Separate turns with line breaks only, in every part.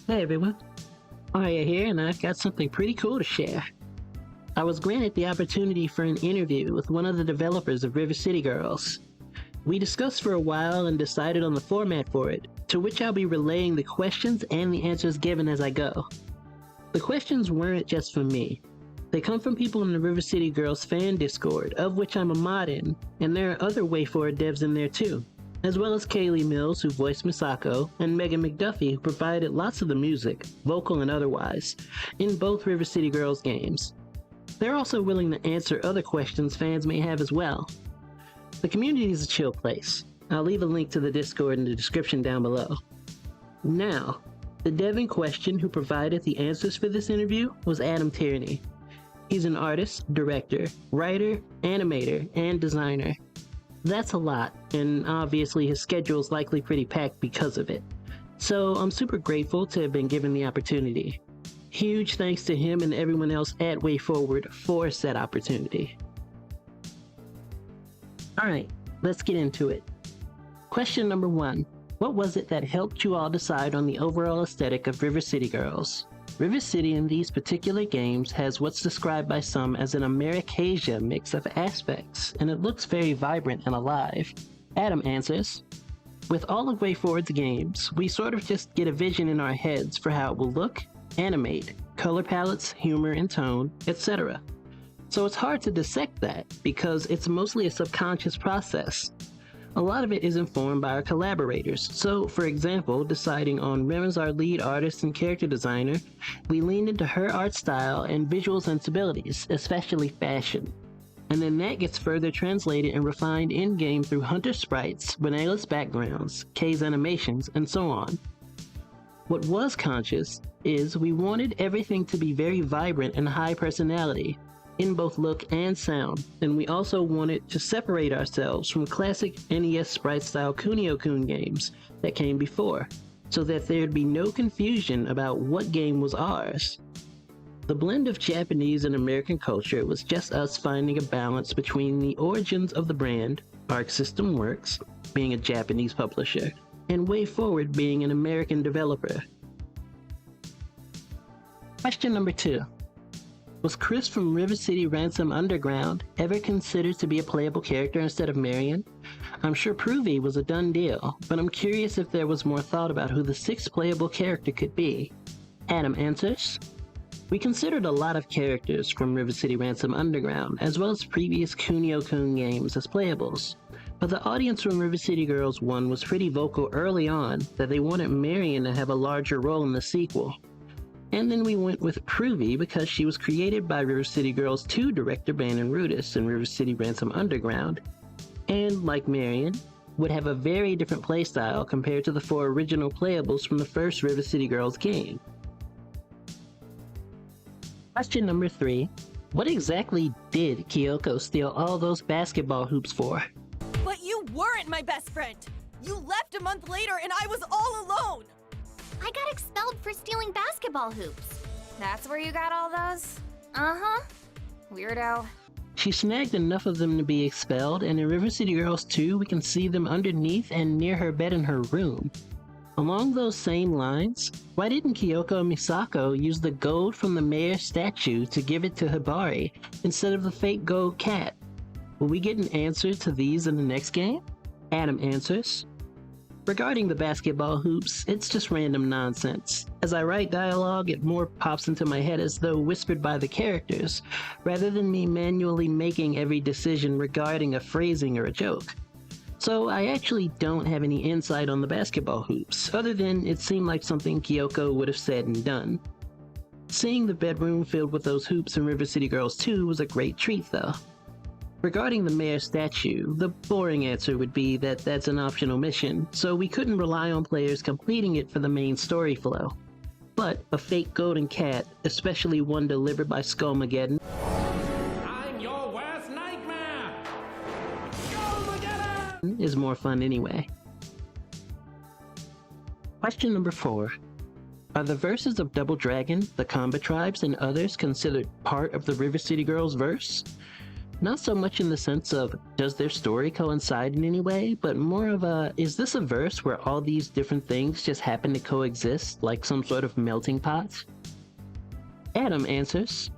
Hey everyone, Aria here, and I've got something pretty cool to share. I was granted the opportunity for an interview with one of the developers of River City Girls. We discussed for a while and decided on the format for it, to which I'll be relaying the questions and the answers given as I go. The questions weren't just from me. They come from people in the River City Girls fan Discord, of which I'm a mod in, and there are other WayForward devs in there too, as well as Kaylee Mills, who voiced Misako, and Megan McDuffie, who provided lots of the music, vocal and otherwise, in both River City Girls games. They're also willing to answer other questions fans may have as well. The community is a chill place. I'll leave a link to the Discord in the description down below. Now, the dev in question who provided the answers for this interview was Adam Tierney. He's an artist, director, writer, animator, and designer. That's a lot, and obviously his schedule is likely pretty packed because of it. So I'm super grateful to have been given the opportunity. Huge thanks to him and everyone else at WayForward for said opportunity. Alright, let's get into it. Question number 1. What was it that helped you all decide on the overall aesthetic of River City Girls? River City in these particular games has what's described by some as an Americasia mix of aspects, and it looks very vibrant and alive. Adam answers, with all of WayForward's games, we sort of just get a vision in our heads for how it will look, animate, color palettes, humor and tone, etc. So it's hard to dissect that, because it's mostly a subconscious process. A lot of it is informed by our collaborators, so for example, deciding on Rem as our lead artist and character designer, we leaned into her art style and visual sensibilities, especially fashion. And then that gets further translated and refined in-game through Hunter sprites, Vanaila's backgrounds, Kay's animations, and so on. What was conscious is we wanted everything to be very vibrant and high personality, in both look and sound, and we also wanted to separate ourselves from classic NES sprite-style Kunio-kun games that came before, so that there'd be no confusion about what game was ours. The blend of Japanese and American culture was just us finding a balance between the origins of the brand, Arc System Works, being a Japanese publisher, and WayForward being an American developer. Question number 2. Was Chris from River City Ransom Underground ever considered to be a playable character instead of Marion? I'm sure Provy was a done deal, but I'm curious if there was more thought about who the 6th playable character could be. Adam answers, we considered a lot of characters from River City Ransom Underground, as well as previous Kunio-kun games as playables, but the audience from River City Girls 1 was pretty vocal early on that they wanted Marion to have a larger role in the sequel. And then we went with Provy because she was created by River City Girls 2 director Brandon Rudis in River City Ransom Underground, and, like Marion, would have a very different playstyle compared to the 4 original playables from the first River City Girls game. Question number 3. What exactly did Kyoko steal all those basketball hoops for?
But you weren't my best friend! You left a month later and I was all alone!
I got expelled for stealing basketball hoops. That's where you got all those? Uh-huh. Weirdo.
She snagged enough of them to be expelled, and in River City Girls 2 we can see them underneath and near her bed in her room. Along those same lines, why didn't Kyoko and Misako use the gold from the mayor's statue to give it to Hibari instead of the fake gold cat? Will we get an answer to these in the next game? Adam answers, regarding the basketball hoops, it's just random nonsense. As I write dialogue, it more pops into my head as though whispered by the characters, rather than me manually making every decision regarding a phrasing or a joke. So I actually don't have any insight on the basketball hoops, other than it seemed like something Kyoko would have said and done. Seeing the bedroom filled with those hoops in River City Girls 2 was a great treat though. Regarding the mayor's statue, the boring answer would be that that's an optional mission, so we couldn't rely on players completing it for the main story flow. But a fake golden cat, especially one delivered by Skullmageddon,
I'm your worst nightmare! Skullmageddon!
is more fun anyway. Question number 4. Are the verses of Double Dragon, the Combat Tribes, and others considered part of the River City Girls verse? Not so much in the sense of, does their story coincide in any way, but more of a, is this a verse where all these different things just happen to coexist like some sort of melting pot? Adam answers,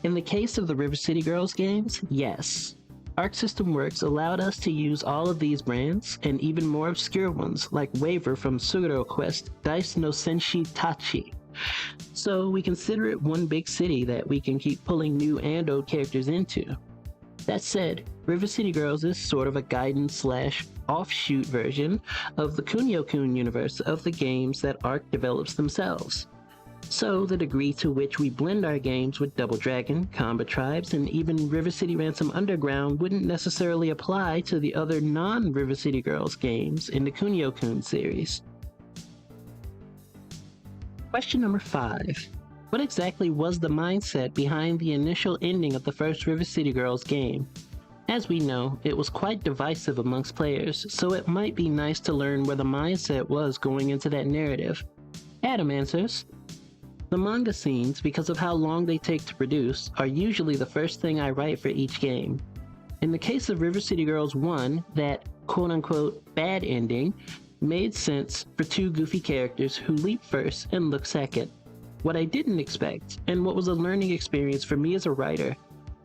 in the case of the River City Girls games, yes. Arc System Works allowed us to use all of these brands, and even more obscure ones like Waver from Suguro Quest Dice no Senshi Tachi. So we consider it one big city that we can keep pulling new and old characters into. That said, River City Girls is sort of a guidance/offshoot version of the Kunio-kun universe of the games that Arc develops themselves. So the degree to which we blend our games with Double Dragon, Combat Tribes, and even River City Ransom Underground wouldn't necessarily apply to the other non-River City Girls games in the Kunio-kun series. Question number 5. What exactly was the mindset behind the initial ending of the first River City Girls game? As we know, it was quite divisive amongst players, so it might be nice to learn where the mindset was going into that narrative. Adam answers, the manga scenes, because of how long they take to produce, are usually the first thing I write for each game. In the case of River City Girls 1, that quote-unquote bad ending made sense for two goofy characters who leap first and look second. What I didn't expect, and what was a learning experience for me as a writer,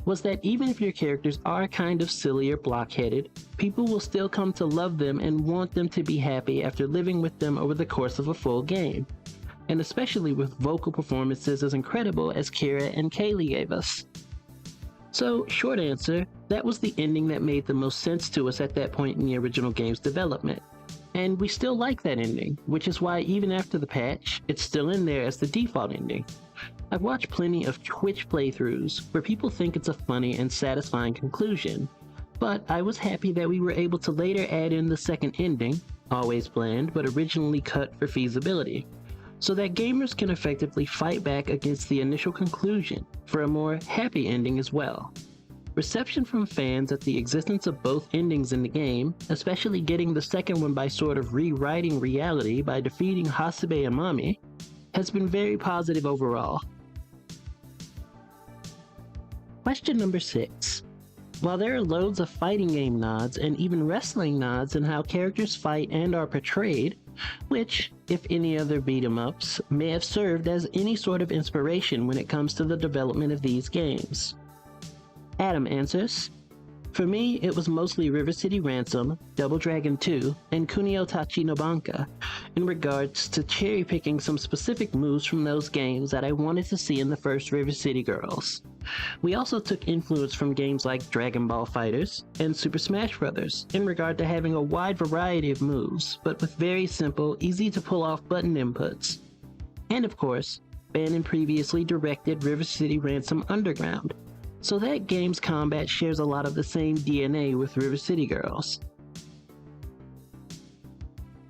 was that even if your characters are kind of silly or blockheaded, people will still come to love them and want them to be happy after living with them over the course of a full game. And especially with vocal performances as incredible as Kira and Kaylee gave us. So, short answer, that was the ending that made the most sense to us at that point in the original game's development. And we still like that ending, which is why even after the patch, it's still in there as the default ending. I've watched plenty of Twitch playthroughs where people think it's a funny and satisfying conclusion, but I was happy that we were able to later add in the second ending, always planned but originally cut for feasibility, so that gamers can effectively fight back against the initial conclusion for a more happy ending as well. Reception from fans at the existence of both endings in the game, especially getting the second one by sort of rewriting reality by defeating Hasebe and Mami, has been very positive overall. Question number 6. While there are loads of fighting game nods and even wrestling nods in how characters fight and are portrayed, which, if any other beat-em-ups, may have served as any sort of inspiration when it comes to the development of these games. Adam answers, for me, it was mostly River City Ransom, Double Dragon 2, and Kunio Tachi no Banka, in regards to cherry-picking some specific moves from those games that I wanted to see in the first River City Girls. We also took influence from games like Dragon Ball FighterZ and Super Smash Bros. In regard to having a wide variety of moves, but with very simple, easy-to-pull-off button inputs. And of course, Bannon previously directed River City Ransom Underground, so that game's combat shares a lot of the same DNA with River City Girls.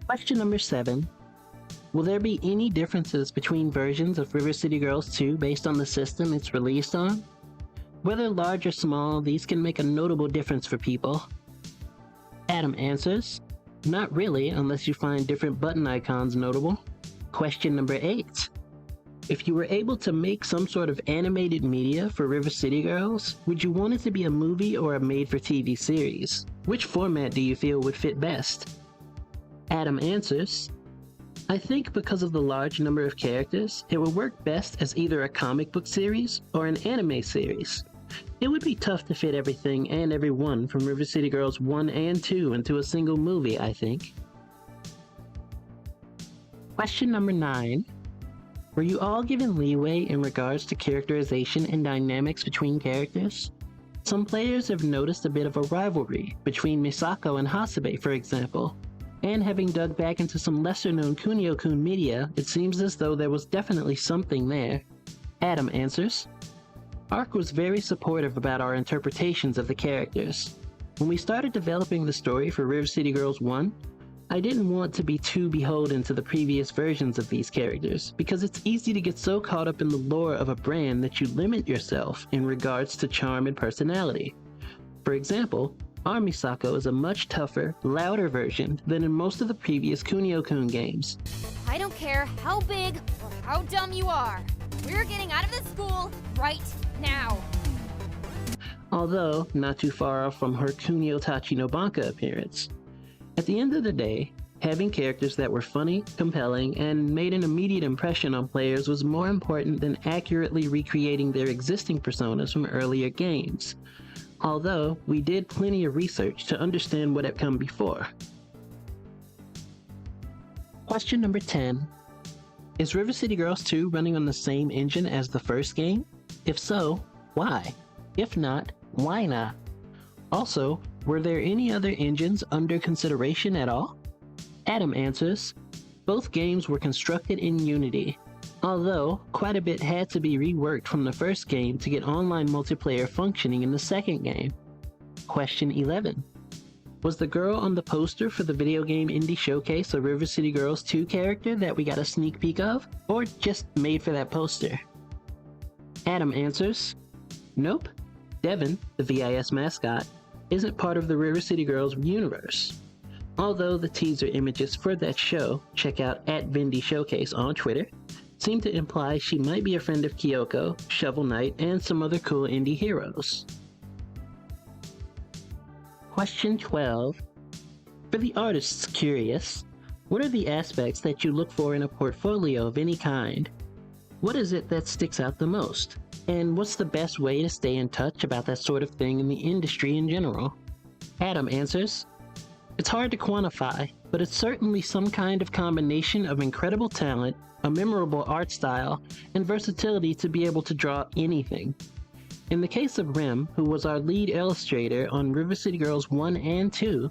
Question number 7. Will there be any differences between versions of River City Girls 2 based on the system it's released on? Whether large or small, these can make a notable difference for people. Adam answers, not really unless you find different button icons notable. Question number 8. If you were able to make some sort of animated media for River City Girls, would you want it to be a movie or a made-for-TV series? Which format do you feel would fit best? Adam answers, I think because of the large number of characters, it would work best as either a comic book series or an anime series. It would be tough to fit everything and everyone from River City Girls 1 and 2 into a single movie, I think. Question number 9. Were you all given leeway in regards to characterization and dynamics between characters? Some players have noticed a bit of a rivalry between Misako and Hasebe, for example, and having dug back into some lesser-known Kunio-kun media, it seems as though there was definitely something there. Adam answers, Arc was very supportive about our interpretations of the characters. When we started developing the story for River City Girls 1, I didn't want to be too beholden to the previous versions of these characters, because it's easy to get so caught up in the lore of a brand that you limit yourself in regards to charm and personality. For example, our Misako is a much tougher, louder version than in most of the previous Kunio-kun games.
I don't care how big or how dumb you are. We're getting out of this school right now.
although not too far off from her Kunio Tachi no Banka appearance. At the end of the day, having characters that were funny, compelling, and made an immediate impression on players was more important than accurately recreating their existing personas from earlier games, although we did plenty of research to understand what had come before. Question number 10. Is River City Girls 2 running on the same engine as the first game? If so, why? If not, why not? Also, were there any other engines under consideration at all? Adam answers, both games were constructed in Unity, although quite a bit had to be reworked from the first game to get online multiplayer functioning in the second game. Question 11. Was the girl on the poster for the video game indie showcase a River City Girls 2 character that we got a sneak peek of, or just made for that poster? Adam answers, nope. Devin, the VIS mascot, isn't part of the River City Girls universe. Although the teaser images for that show, check out @VindyShowcase on Twitter, seem to imply she might be a friend of Kyoko, Shovel Knight, and some other cool indie heroes. Question 12. For the artists curious, what are the aspects that you look for in a portfolio of any kind? What is it that sticks out the most? And what's the best way to stay in touch about that sort of thing in the industry in general? Adam answers, it's hard to quantify, but it's certainly some kind of combination of incredible talent, a memorable art style, and versatility to be able to draw anything. In the case of Rem, who was our lead illustrator on River City Girls 1 and 2,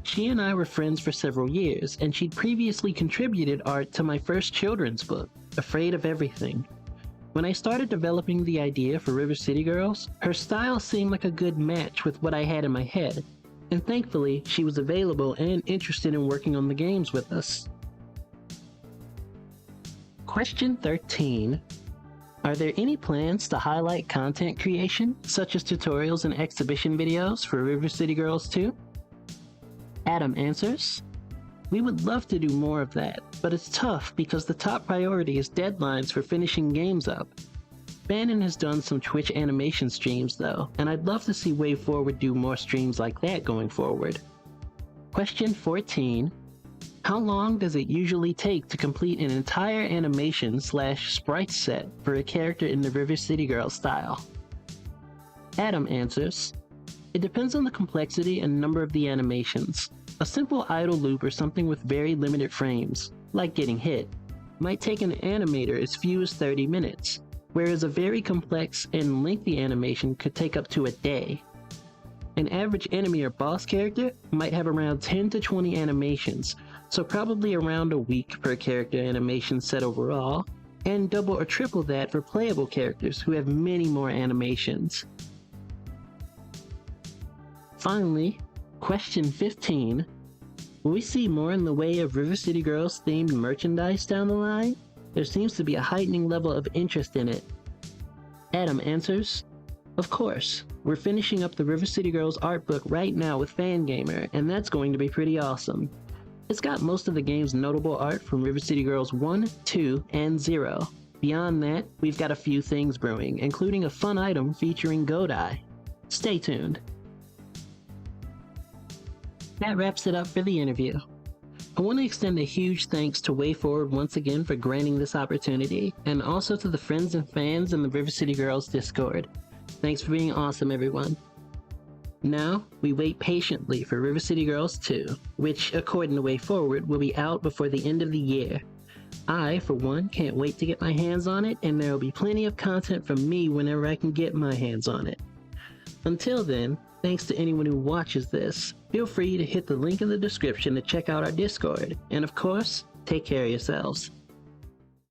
she and I were friends for several years, and she'd previously contributed art to my first children's book, Afraid of Everything. When I started developing the idea for River City Girls, her style seemed like a good match with what I had in my head, and thankfully she was available and interested in working on the games with us. Question 13. Are there any plans to highlight content creation, such as tutorials and exhibition videos for River City Girls 2? Adam answers, we would love to do more of that, but it's tough because the top priority is deadlines for finishing games up. Bannon has done some Twitch animation streams though, and I'd love to see WayForward do more streams like that going forward. Question 14. How long does it usually take to complete an entire animation/sprite set for a character in the River City Girls style? Adam answers, it depends on the complexity and number of the animations. A simple idle loop or something with very limited frames, like getting hit, might take an animator as few as 30 minutes, whereas a very complex and lengthy animation could take up to a day. An average enemy or boss character might have around 10 to 20 animations, so probably around a week per character animation set overall, and double or triple that for playable characters who have many more animations. Finally, question 15. Will we see more in the way of River City Girls themed merchandise down the line? There seems to be a heightening level of interest in it. Adam answers, of course. We're finishing up the River City Girls art book right now with Fangamer, and that's going to be pretty awesome. It's got most of the game's notable art from River City Girls 1, 2, and 0. Beyond that, we've got a few things brewing, including a fun item featuring Godai. Stay tuned. That wraps it up for the interview. I want to extend a huge thanks to WayForward once again for granting this opportunity, and also to the friends and fans in the River City Girls Discord. Thanks for being awesome, everyone. Now, we wait patiently for River City Girls 2, which, according to WayForward, will be out before the end of the year. I, for one, can't wait to get my hands on it, and there will be plenty of content from me whenever I can get my hands on it. Until then, thanks to anyone who watches this. Feel free to hit the link in the description to check out our Discord, and of course, take care of yourselves.